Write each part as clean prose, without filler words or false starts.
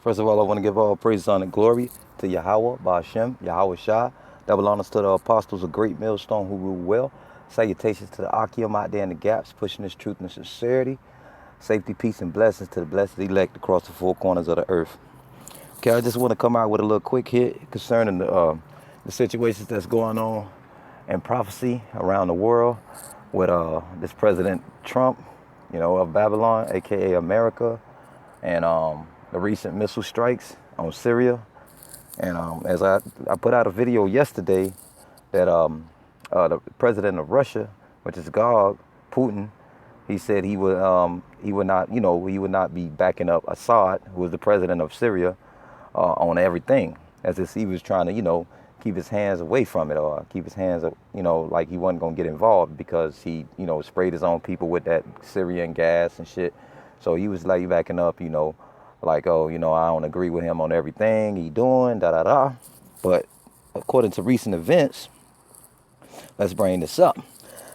First of all, I want to give all praise, honor, and glory to Yahweh, Ba'ashem, Yahweh Shah. Double honors to the apostles of great millstone who rule well. Salutations to the Akim out there in the gaps, pushing this truth and sincerity. Safety, peace, and blessings to the blessed elect across the four corners of the earth. Okay, I just want to come out with a little quick hit concerning the situations that's going on in prophecy around the world with this President Trump, of Babylon, aka America, and the recent missile strikes on Syria. And as I put out a video yesterday that the president of Russia, which is Gog, Putin, he said he would not, he would not be backing up Assad, who was the president of Syria, on everything, as if he was trying to, keep his hands away from it, or keep his hands, like he wasn't gonna get involved because he, sprayed his own people with that Syrian gas and shit. So he was like backing up, like, oh, I don't agree with him on everything he doing, da da da. But according to recent events, let's bring this up.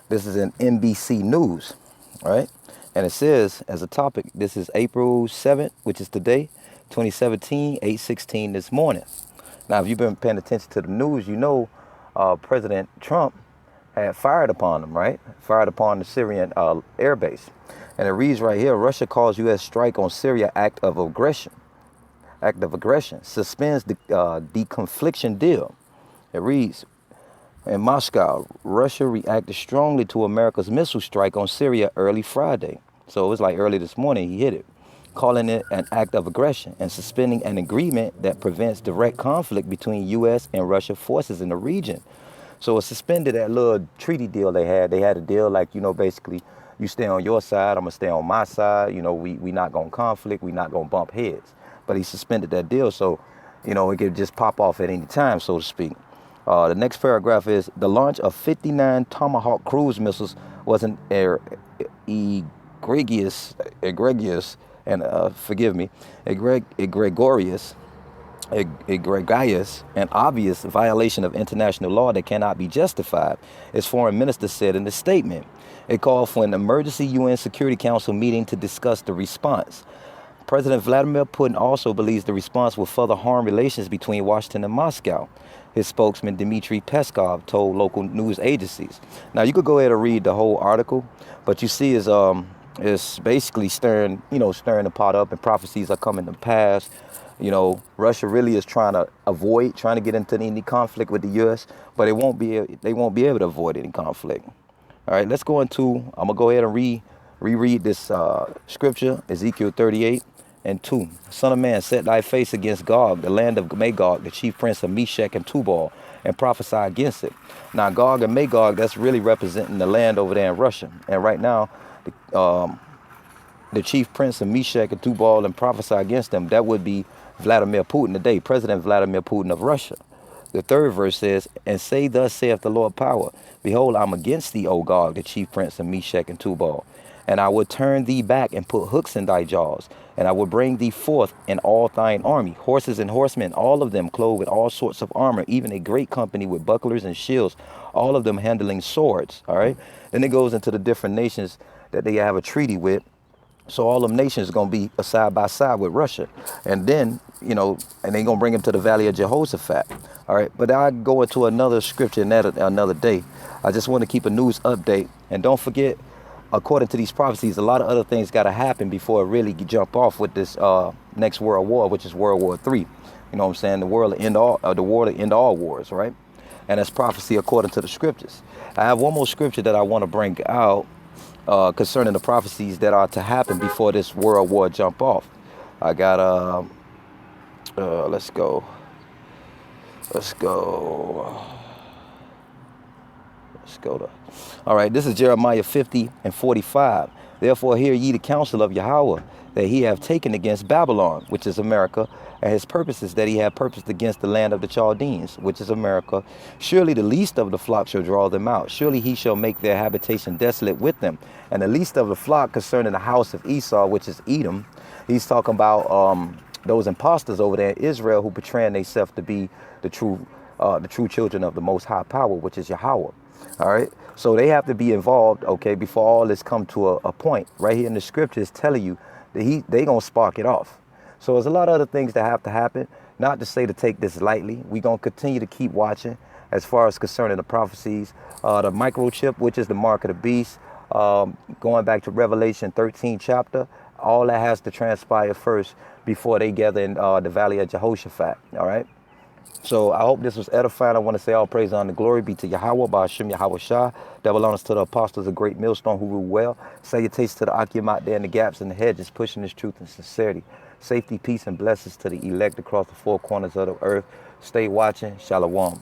This is in NBC News, right? And it says, as a topic, this is April 7th, which is today, 2017, 8:16 this morning. Now, if you've been paying attention to the news, President Trump had fired upon them, right? Fired upon the Syrian air base. And it reads right here, Russia calls U.S. strike on Syria act of aggression. Suspends the deconfliction deal. It reads, in Moscow, Russia reacted strongly to America's missile strike on Syria early Friday. So it was like early this morning he hit it, calling it an act of aggression and suspending an agreement that prevents direct conflict between U.S. and Russia forces in the region. So it suspended that little treaty deal they had. They had a deal like, basically, you stay on your side, I'm going to stay on my side. We not going to conflict. We not going to bump heads. But he suspended that deal so, it could just pop off at any time, so to speak. The next paragraph is, the launch of 59 Tomahawk cruise missiles was an egregious and obvious violation of international law that cannot be justified, as foreign minister said in the statement. It called for an emergency UN Security Council meeting to discuss the response. President Vladimir Putin also believes the response will further harm relations between Washington and Moscow, his spokesman Dmitry Peskov told local news agencies. Now, you could go ahead and read the whole article, but you see it's basically stirring the pot up, and prophecies are coming to pass. Russia really is trying to get into any conflict with the U.S., but they won't be able to avoid any conflict. All right, let's go into, I'm going to go ahead and reread this scripture, Ezekiel 38:2. Son of man, set thy face against Gog, the land of Magog, the chief prince of Meshech and Tubal, and prophesy against it. Now, Gog and Magog, that's really representing the land over there in Russia. And right now, the chief prince of Meshech and Tubal, and prophesy against them, that would be Vladimir Putin today, President Vladimir Putin of Russia. The third verse says, and say, thus saith the Lord power, behold, I'm against thee, O Gog, the chief prince of Meshech and Tubal, and I will turn thee back and put hooks in thy jaws, and I will bring thee forth in all thine army, horses and horsemen, all of them clothed with all sorts of armor, even a great company with bucklers and shields, all of them handling swords. All right. Then it goes into the different nations that they have a treaty with. So all them nations are going to be side by side with Russia. And then, and they're going to bring them to the Valley of Jehoshaphat. All right. But I'll go into another scripture another day. I just want to keep a news update. And don't forget, according to these prophecies, a lot of other things got to happen before it really jump off with this next world war, which is World War III. You know what I'm saying? The war to end all wars, right? And that's prophecy according to the scriptures. I have one more scripture that I want to bring out concerning the prophecies that are to happen before this world war jump off. I got, let's go. All right, this is Jeremiah 50:45. Therefore hear ye the counsel of Yahweh, that he have taken against Babylon, which is America, and his purposes that he have purposed against the land of the Chaldeans, which is America. Surely the least of the flock shall draw them out. Surely he shall make their habitation desolate with them. And the least of the flock concerning the house of Esau, which is Edom, he's talking about those imposters over there in Israel who portraying themselves to be the true children of the Most High Power, which is Yahweh. All right. So they have to be involved, okay, before all this come to a point. Right here in the scriptures telling you that they going to spark it off. So there's a lot of other things that have to happen. Not to say to take this lightly. We're going to continue to keep watching as far as concerning the prophecies. The microchip, which is the mark of the beast, going back to Revelation 13 chapter, all that has to transpire first before they gather in the valley of Jehoshaphat. All right. So I hope this was edifying. I want to say all praise, honor, glory be to Yahweh, Ba'ashem, Yahweh Shah. Double honors to the apostles, a great millstone who rule well. Salutations to the Akim out there in the gaps and the hedges, pushing this truth and sincerity. Safety, peace, and blessings to the elect across the four corners of the earth. Stay watching. Shalom.